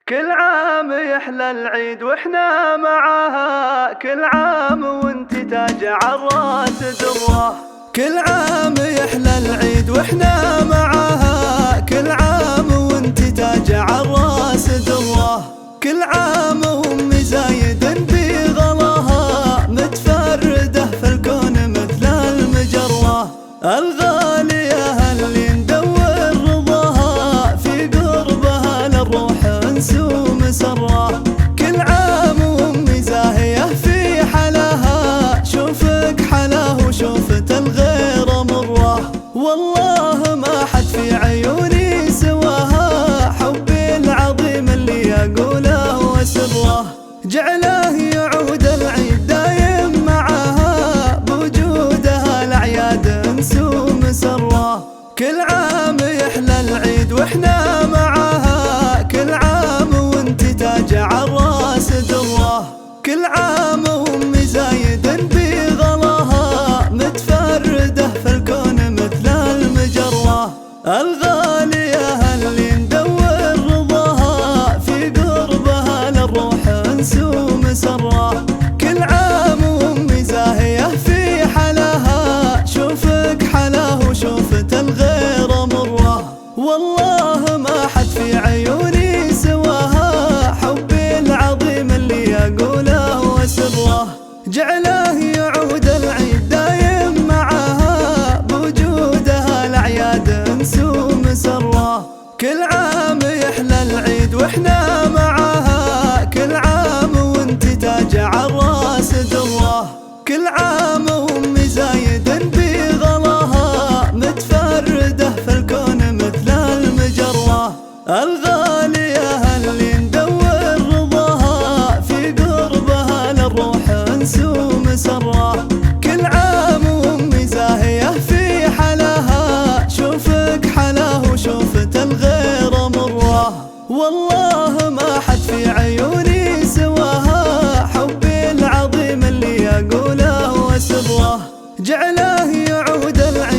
كل عام يحلى العيد واحنا معاها، كل عام وانت تاج عالراس دره. كل عام يحلى العيد واحنا معاها، كل عام وانت تاج عالراس دره. كل عام وامي زايد بغلاها، متفردة في الكون مثل المجرة. الغالية اللي ندور رضاها، في قربها للروح انسو مسرة. كل عام وامي زاهية في حلاها، شوفك حلاه وشوفة الغير مرة. والله ما حد في عيوني سواها، حبي العظيم اللي اقوله واسره. جعله يعود العيد دايم معاها، بوجودها الاعياد انسو مسره. كل عام يحلى العيد واحنا معاها، كل عام وانت تاج عالراس دره. كل عام وامي زايد بغلاها، متفردة في الكون مثل المجرة. الغالية اللي ندور رضاها، في قربها للروح انسو مسرة. كل عام وامي زاهية في حلاها، شوفك حلاه وشوفة الغير مرة. والله ما حد في عيوني سواها، حبي العظيم اللي اقوله واسره. جعله يعود العيد دايم معاها، بوجودها الاعياد انسو مسره. كل عام يحلى العيد واحنا معاها، كل عام وانت تاج عالراس دره. كل عام وامي زايد بغلاها، متفردة في الكون مثل المجرة. الغالية اللي ندور رضاها، في قربها للروح انسو مسرة. كل عام وامي زاهية في حلاها، شوفك حلاه وشوفة الغير مرة. والله ما حد في عيوني سواها، حبي العظيم اللي اقوله واسره. جعله يعود العيد